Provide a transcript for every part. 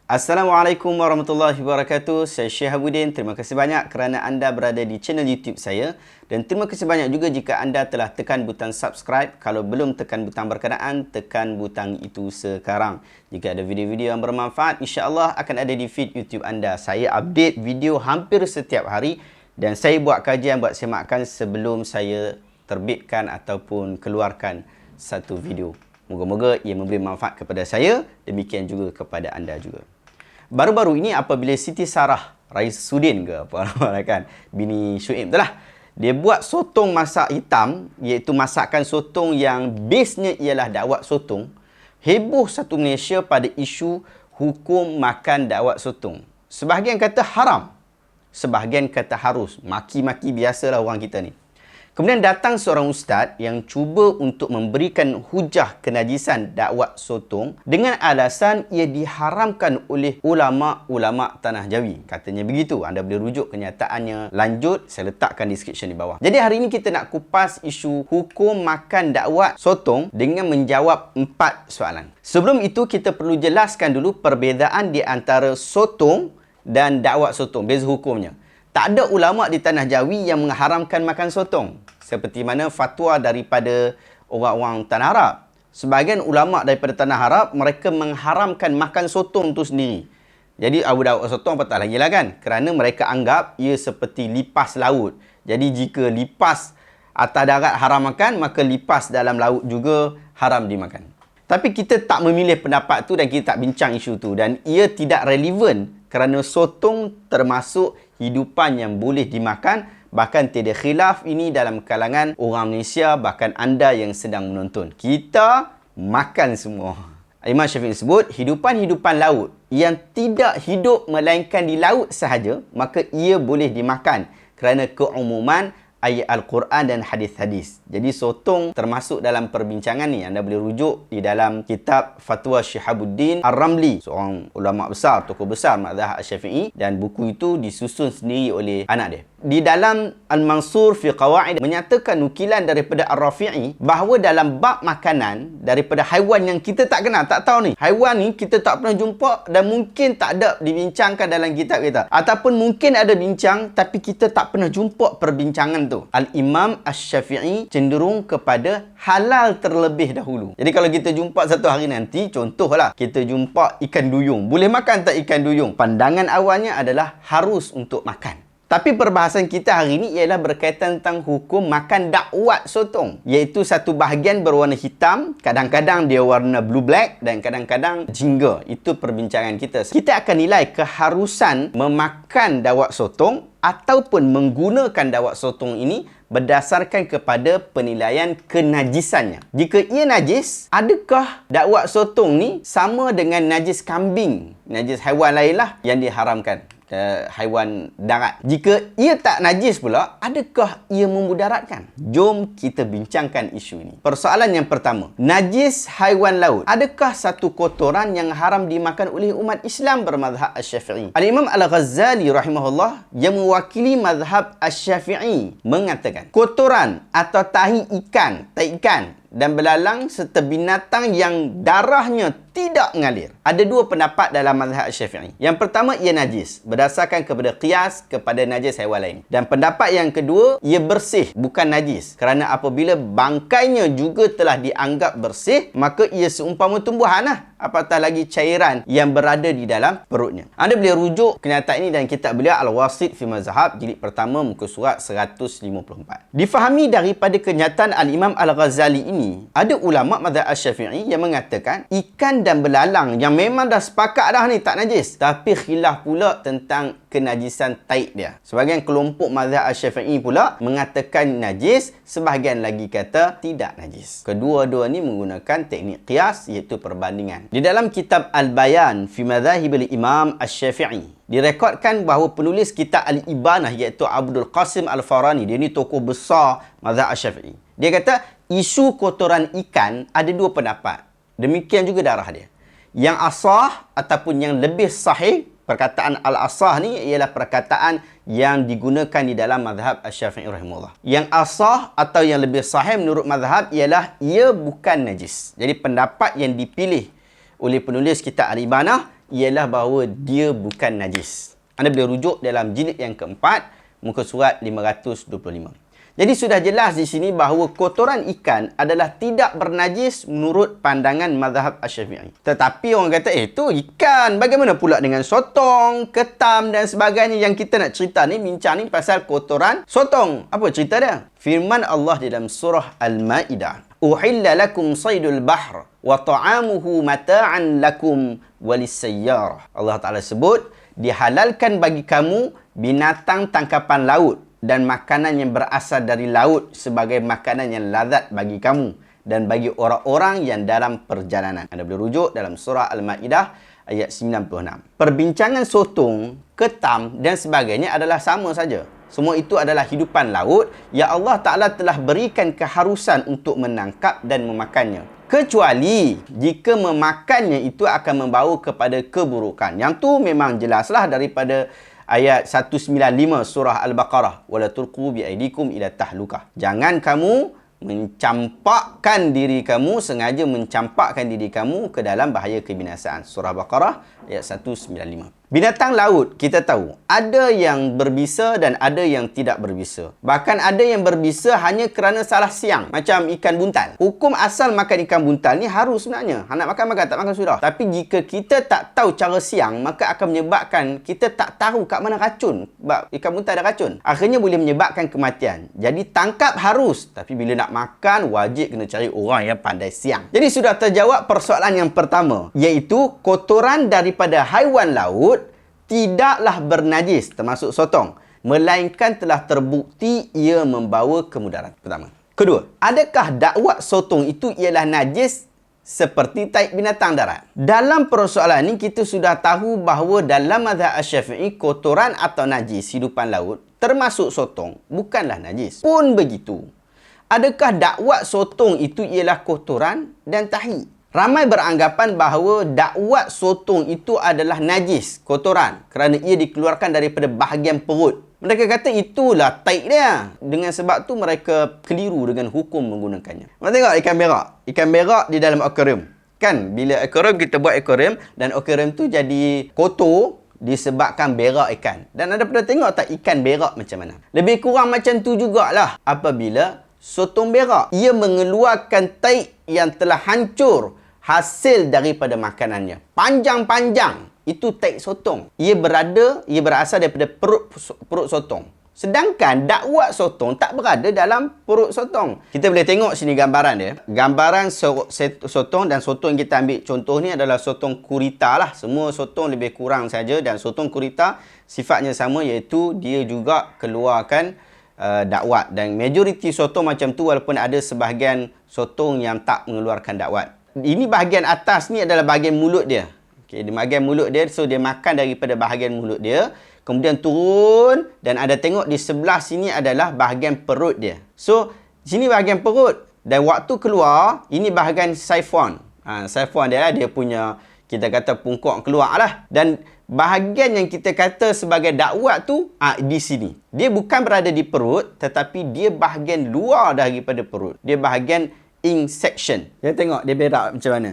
Assalamualaikum warahmatullahi wabarakatuh. Saya Syekh Habudin. Terima kasih banyak kerana anda berada di channel YouTube saya. Dan terima kasih banyak juga jika anda telah tekan butang subscribe. Kalau belum tekan butang berkenaan, tekan butang itu sekarang. Jika ada video-video yang bermanfaat, insya-Allah akan ada di feed YouTube anda. Saya update video hampir setiap hari dan saya buat kajian, buat semakan sebelum saya terbitkan ataupun keluarkan satu video. Moga-moga ia memberi manfaat kepada saya, demikian juga kepada anda juga. Baru-baru ini apabila Siti Sarah Raisuddin ke apa nama kan, bini Syuib tu lah, dia buat sotong masak hitam, iaitu masakan sotong yang base-nya ialah dakwat sotong. Heboh satu Malaysia pada isu hukum makan dakwat sotong. Sebahagian kata haram, sebahagian kata harus. Maki-maki biasalah orang kita ni. Kemudian datang seorang ustaz yang cuba untuk memberikan hujah kenajisan dakwat sotong dengan alasan ia diharamkan oleh ulama-ulama Tanah Jawi. Katanya begitu. Anda boleh rujuk kenyataannya lanjut. Saya letakkan description di bawah. Jadi hari ini kita nak kupas isu hukum makan dakwat sotong dengan menjawab 4 soalan. Sebelum itu kita perlu jelaskan dulu perbezaan di antara sotong dan dakwat sotong. Beza hukumnya. Tak ada ulama di Tanah Jawi yang mengharamkan makan sotong. Seperti mana fatwa daripada orang-orang Tanah Arab. Sebahagian ulama daripada Tanah Arab, mereka mengharamkan makan sotong tu sendiri. Jadi Abu Daud sotong patah lagi lah kan. Kerana mereka anggap ia seperti lipas laut. Jadi jika lipas atas darat haram makan, maka lipas dalam laut juga haram dimakan. Tapi kita tak memilih pendapat tu dan kita tak bincang isu tu. Dan ia tidak relevan kerana sotong termasuk hidupan yang boleh dimakan. Bahkan tiada khilaf ini dalam kalangan orang Malaysia, bahkan anda yang sedang menonton. Kita makan semua. Imam Syafi'i sebut, hidupan-hidupan laut yang tidak hidup melainkan di laut sahaja, maka ia boleh dimakan kerana keumuman ayat Al-Quran dan hadis-hadis. Jadi sotong termasuk dalam perbincangan ni. Anda boleh rujuk di dalam kitab Fatwa Syihabuddin Ar-Ramli, seorang ulama besar, tokoh besar mazhab Asy-Syafi'i, dan buku itu disusun sendiri oleh anak dia. Di dalam Al-Mansur fi Qawaid menyatakan nukilan daripada Ar-Rafi'i bahawa dalam bab makanan daripada haiwan yang kita tak kenal, tak tahu ni. Haiwan ni kita tak pernah jumpa dan mungkin tak ada dibincangkan dalam kitab kita. Ataupun mungkin ada bincang tapi kita tak pernah jumpa perbincangan tu. Al-Imam Asy-Syafi'i cenderung kepada halal terlebih dahulu. Jadi kalau kita jumpa satu hari nanti, contohlah kita jumpa ikan duyung. Boleh makan tak ikan duyung? Pandangan awalnya adalah harus untuk makan. Tapi perbahasan kita hari ini ialah berkaitan tentang hukum makan dakwat sotong. Iaitu satu bahagian berwarna hitam, kadang-kadang dia warna blue-black dan kadang-kadang jingga. Itu perbincangan kita. Kita akan nilai keharusan memakan dakwat sotong ataupun menggunakan dakwat sotong ini berdasarkan kepada penilaian kenajisannya. Jika ia najis, adakah dakwat sotong ni sama dengan najis kambing, najis haiwan lain lah yang diharamkan? Haiwan darat. Jika ia tak najis pula, adakah ia memudaratkan? Jom kita bincangkan isu ini. Persoalan yang pertama, najis haiwan laut. Adakah satu kotoran yang haram dimakan oleh umat Islam bermazhab Asy-Syafi'i? Al-Imam Al-Ghazali rahimahullah yang mewakili mazhab Asy-Syafi'i mengatakan, kotoran atau tahi ikan, dan belalang serta binatang yang darahnya tidak mengalir. Ada dua pendapat dalam mazhab Syafi'i. Yang pertama, ia najis berdasarkan kepada qiyas kepada najis haiwan lain. Dan pendapat yang kedua, ia bersih, bukan najis. Kerana apabila bangkainya juga telah dianggap bersih, maka ia seumpama tumbuhan lah. Apatah lagi cairan yang berada di dalam perutnya. Anda boleh rujuk kenyataan ini dalam kitab beliau Al-Wasit fi Mazhab, jilid pertama, muka surat 154. Difahami daripada kenyataan Al-Imam Al-Ghazali ini, ada ulama mazhab Asy-Syafi'i yang mengatakan ikan dan belalang yang memang dah sepakat dah ni tak najis, tapi khilaf pula tentang kenajisan taik dia. Sebahagian kelompok mazhab Asy-Syafi'i pula mengatakan najis, sebahagian lagi kata tidak najis. Kedua-dua ni menggunakan teknik qiyas, iaitu perbandingan. Di dalam kitab Al-Bayan fi Madzahibil Imam Asy-Syafi'i direkodkan bahawa penulis kitab Al-Ibanah iaitu Abdul Qasim Al-Farani, dia ni tokoh besar mazhab Asy-Syafi'i. Dia kata isu kotoran ikan ada dua pendapat. Demikian juga darah dia. Yang asah ataupun yang lebih sahih, perkataan al-asah ni ialah perkataan yang digunakan di dalam mazhab Asy-Syafi'i rahimahullah. Yang asah atau yang lebih sahih menurut mazhab ialah ia bukan najis. Jadi pendapat yang dipilih oleh penulis kitab Al-Ibanah ialah bahawa dia bukan najis. Anda boleh rujuk dalam jilid yang keempat, muka surat 525. Jadi sudah jelas di sini bahawa kotoran ikan adalah tidak bernajis menurut pandangan mazhab Asy-Syafi'i. Tetapi orang kata, itu ikan. Bagaimana pula dengan sotong, ketam dan sebagainya yang kita nak cerita ni, bincang ni pasal kotoran sotong. Apa cerita dia? Firman Allah di dalam surah Al-Maidah. Uhilla lakum saydul bahr wa ta'amuhu mata'an lakum walis-sayyarah. Allah Ta'ala sebut, dihalalkan bagi kamu binatang tangkapan laut dan makanan yang berasal dari laut sebagai makanan yang lazat bagi kamu dan bagi orang-orang yang dalam perjalanan. Anda boleh rujuk dalam surah Al-Maidah ayat 96. Perbincangan sotong, ketam dan sebagainya adalah sama saja. Semua itu adalah hidupan laut yang Allah Ta'ala telah berikan keharusan untuk menangkap dan memakannya. Kecuali jika memakannya itu akan membawa kepada keburukan. Yang tu memang jelaslah daripada ayat 195 surah Al-Baqarah. Wala tulqu biaidikum ila tahlukah. Jangan kamu mencampakkan diri kamu, sengaja mencampakkan diri kamu ke dalam bahaya kebinasaan. Surah Baqarah ayat 195. Binatang laut, kita tahu, ada yang berbisa dan ada yang tidak berbisa. Bahkan ada yang berbisa hanya kerana salah siang. Macam ikan buntal. Hukum asal makan ikan buntal ni harus sebenarnya. Nak makan, tak makan sudah. Tapi jika kita tak tahu cara siang, maka akan menyebabkan kita tak tahu kat mana racun. Sebab ikan buntal ada racun. Akhirnya boleh menyebabkan kematian. Jadi tangkap harus. Tapi bila nak makan, wajib kena cari orang yang pandai siang. Jadi sudah terjawab persoalan yang pertama. Iaitu kotoran daripada haiwan laut tidaklah bernajis, termasuk sotong, melainkan telah terbukti ia membawa kemudaran. Pertama. Kedua, adakah dakwat sotong itu ialah najis seperti taik binatang darat? Dalam persoalan ini kita sudah tahu bahawa dalam mazhab Asy-Syafi'i kotoran atau najis hidupan laut termasuk sotong bukanlah najis. Pun begitu, adakah dakwat sotong itu ialah kotoran dan tahi? Ramai beranggapan bahawa dakwat sotong itu adalah najis, kotoran, kerana ia dikeluarkan daripada bahagian perut. Mereka kata itulah taik dia. Dengan sebab tu mereka keliru dengan hukum menggunakannya. Mereka tengok ikan berak. Ikan berak di dalam akuarium. Kan, bila akuarium kita buat akuarium dan akuarium tu jadi kotor disebabkan berak ikan. Dan anda pernah tengok tak ikan berak macam mana? Lebih kurang macam tu jugalah apabila sotong berak. Ia mengeluarkan taik yang telah hancur hasil daripada makanannya. Panjang-panjang. Itu taik sotong. Ia berasal daripada perut sotong. Sedangkan dakwat sotong tak berada dalam perut sotong. Kita boleh tengok sini gambaran dia. Gambaran sotong, dan sotong yang kita ambil contoh ni adalah sotong gurita lah. Semua sotong lebih kurang saja, dan sotong gurita sifatnya sama, iaitu dia juga keluarkan dakwat. Dan majoriti sotong macam tu, walaupun ada sebahagian sotong yang tak mengeluarkan dakwat. Ini bahagian atas ni adalah bahagian mulut dia. Okey, di bahagian mulut dia, so dia makan daripada bahagian mulut dia, kemudian turun, dan ada tengok di sebelah sini adalah bahagian perut dia. So, sini bahagian perut, dan waktu keluar, ini bahagian sifon. Sifon dia lah, dia punya, kita kata pungkok keluar lah. Dan bahagian yang kita kata sebagai dakwat tu, di sini. Dia bukan berada di perut, tetapi dia bahagian luar daripada perut. Dia bahagian insection. Dia tengok dia berak macam mana.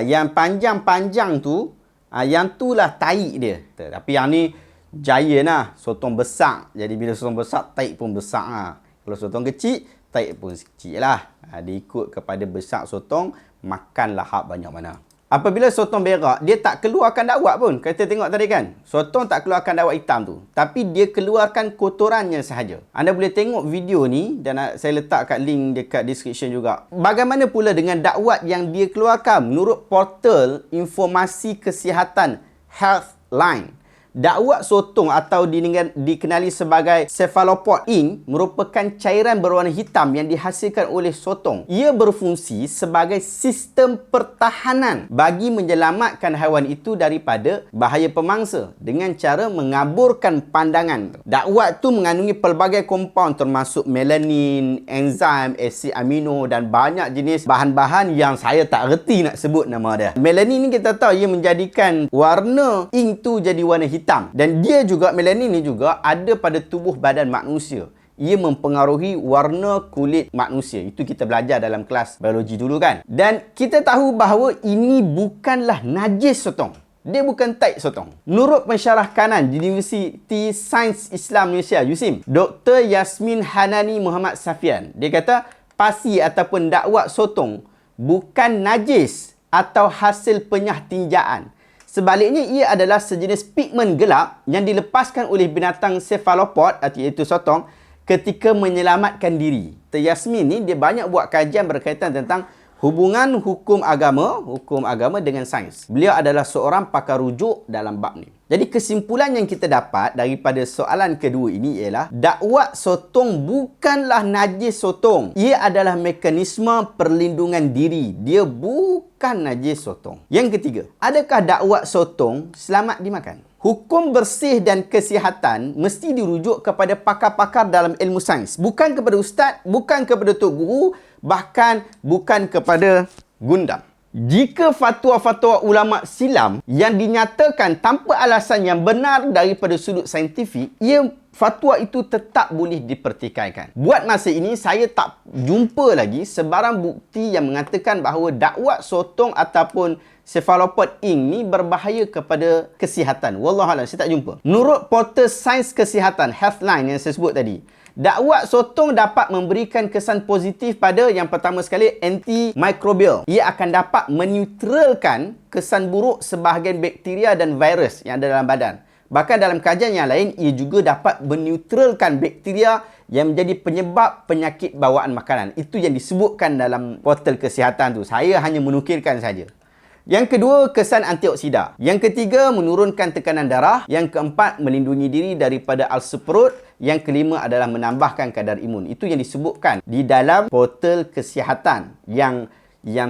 Yang panjang-panjang tu, yang tu lah taik dia. Tapi yang ni giant lah, sotong besar. Jadi bila sotong besar, taik pun besar lah. Kalau sotong kecil, taik pun kecil lah. Dia ikut kepada besar sotong, makan lahap banyak mana. Apabila sotong berak, dia tak keluarkan dakwat pun. Kita tengok tadi kan, sotong tak keluarkan dakwat hitam tu. Tapi dia keluarkan kotorannya sahaja. Anda boleh tengok video ni, dan saya letak kat link dekat description juga. Bagaimana pula dengan dakwat yang dia keluarkan? Menurut portal informasi kesihatan Healthline, dakwat sotong atau dikenali sebagai cephalopod ink merupakan cairan berwarna hitam yang dihasilkan oleh sotong. Ia berfungsi sebagai sistem pertahanan bagi menyelamatkan haiwan itu daripada bahaya pemangsa dengan cara mengaburkan pandangan. Dakwat tu mengandungi pelbagai kompaun termasuk melanin, enzim, asid amino dan banyak jenis bahan-bahan yang saya tak reti nak sebut nama dia. Melanin ni kita tahu ia menjadikan warna ink tu jadi warna hitam. Dan dia juga, melanin ni juga ada pada tubuh badan manusia. Ia mempengaruhi warna kulit manusia. Itu kita belajar dalam kelas biologi dulu kan. Dan kita tahu bahawa ini bukanlah najis sotong. Dia bukan taik sotong. Menurut pensyarah kanan di Universiti Sains Islam Malaysia, USIM, Dr. Yasmin Hanani Muhammad Safian, dia kata pasi ataupun dakwat sotong bukan najis atau hasil penyah tinjaan. Sebaliknya, ia adalah sejenis pigmen gelap yang dilepaskan oleh binatang cephalopod, iaitu sotong, ketika menyelamatkan diri. Dr. Yasmin ni dia banyak buat kajian berkaitan tentang hubungan hukum agama dengan sains. Beliau adalah seorang pakar rujuk dalam bab ni. Jadi kesimpulan yang kita dapat daripada soalan kedua ini ialah dakwat sotong bukanlah najis sotong. Ia adalah mekanisme perlindungan diri. Dia bukan najis sotong. Yang ketiga, adakah dakwat sotong selamat dimakan? Hukum bersih dan kesihatan mesti dirujuk kepada pakar-pakar dalam ilmu sains. Bukan kepada ustaz, bukan kepada tok guru, bahkan bukan kepada gundam. Jika fatwa-fatwa ulama silam yang dinyatakan tanpa alasan yang benar daripada sudut saintifik, fatwa itu tetap boleh dipertikaikan. Buat masa ini, saya tak jumpa lagi sebarang bukti yang mengatakan bahawa dakwat sotong ataupun cephalopod ink ni berbahaya kepada kesihatan. Wallahualam, saya tak jumpa. Menurut portal sains kesihatan Healthline yang saya sebut tadi, dakwat sotong dapat memberikan kesan positif pada yang pertama sekali antimikrobial. Ia akan dapat meneutralkan kesan buruk sebahagian bakteria dan virus yang ada dalam badan. Bahkan dalam kajian yang lain, ia juga dapat meneutralkan bakteria yang menjadi penyebab penyakit bawaan makanan. Itu yang disebutkan dalam portal kesihatan tu. Saya hanya menukilkan saja. Yang kedua, kesan antioksida. Yang ketiga, menurunkan tekanan darah. Yang keempat, melindungi diri daripada ulcer perut. Yang kelima adalah menambahkan kadar imun. Itu yang disebutkan di dalam portal kesihatan yang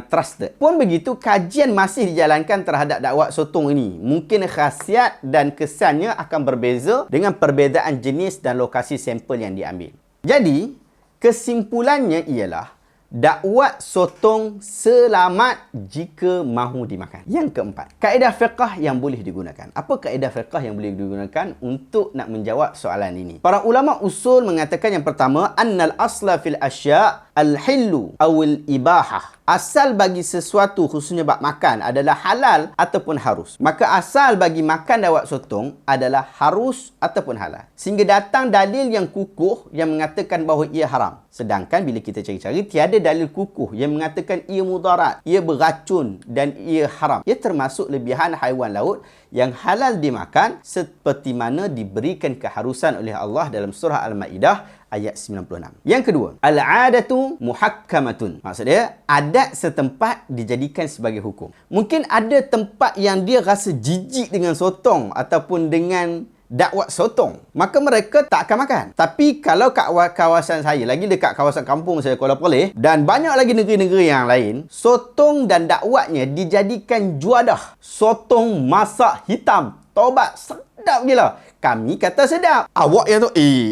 trusted. Pun begitu, kajian masih dijalankan terhadap dakwat sotong ini. Mungkin khasiat dan kesannya akan berbeza dengan perbezaan jenis dan lokasi sampel yang diambil. Jadi, kesimpulannya ialah dakwat sotong selamat jika mahu dimakan. Yang keempat, kaedah fiqh yang boleh digunakan. Apa kaedah fiqh yang boleh digunakan untuk nak menjawab soalan ini? Para ulama usul mengatakan yang pertama, annal asla fil asya' al-hillu awil ibahah. Asal bagi sesuatu, khususnya bab makan, adalah halal ataupun harus. Maka asal bagi makan dakwat sotong adalah harus ataupun halal. Sehingga datang dalil yang kukuh yang mengatakan bahawa ia haram. Sedangkan bila kita cari-cari, tiada dalil kukuh yang mengatakan ia mudarat, ia beracun dan ia haram. Ia termasuk lebihan haiwan laut yang halal dimakan seperti mana diberikan keharusan oleh Allah dalam surah Al-Ma'idah ayat 96. Yang kedua, al-'adatu muhakkamatun. Maksudnya, adat setempat dijadikan sebagai hukum. Mungkin ada tempat yang dia rasa jijik dengan sotong ataupun dengan dakwat sotong, maka mereka tak akan makan. Tapi kalau kat kawasan saya, lagi dekat kawasan kampung saya, Kuala Perlis, dan banyak lagi negeri-negeri yang lain, sotong dan dakwatnya dijadikan juadah. Sotong masak hitam, taubat, sedap gila. Kami kata sedap. Awak yang tu,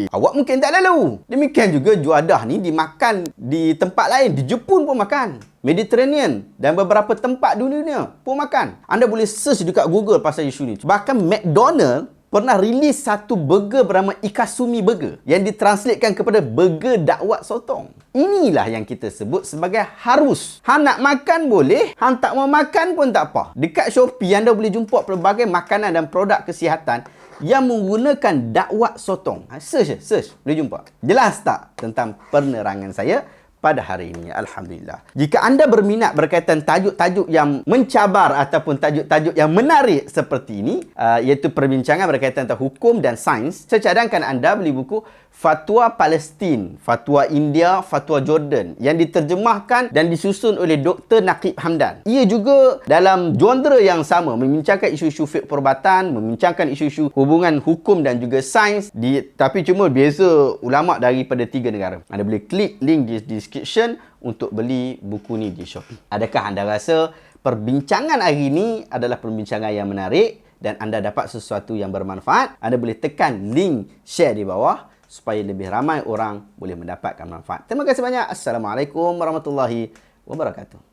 awak mungkin tak lalu. Demikian juga juadah ni dimakan di tempat lain. Di Jepun pun makan. Mediterranean dan beberapa tempat di dunia pun makan. Anda boleh search dekat Google pasal isu ni. Bahkan McDonald pernah rilis satu burger bernama Ikasumi Burger yang ditranslatekan kepada burger dakwat sotong. Inilah yang kita sebut sebagai harus. Hang nak makan boleh, hang tak mau makan pun tak apa. Dekat Shopee anda boleh jumpa pelbagai makanan dan produk kesihatan yang menggunakan dakwat sotong. Search, boleh jumpa. Jelas tak tentang penerangan saya pada hari ini? Alhamdulillah. Jika anda berminat berkaitan tajuk-tajuk yang mencabar ataupun tajuk-tajuk yang menarik seperti ini, iaitu perbincangan berkaitan tentang hukum dan sains, saya cadangkan anda beli buku Fatwa Palestin, Fatwa India, Fatwa Jordan yang diterjemahkan dan disusun oleh Dr. Naqib Hamdan. Ia juga dalam genre yang sama, membincangkan isu-isu fiqh perubatan, membincangkan isu-isu hubungan hukum dan juga sains, tapi cuma beza ulama daripada 3 negara. Anda boleh klik link di description untuk beli buku ni di Shopee. Adakah anda rasa perbincangan hari ini adalah perbincangan yang menarik dan anda dapat sesuatu yang bermanfaat? Anda boleh tekan link share di bawah supaya lebih ramai orang boleh mendapatkan manfaat. Terima kasih banyak. Assalamualaikum warahmatullahi wabarakatuh.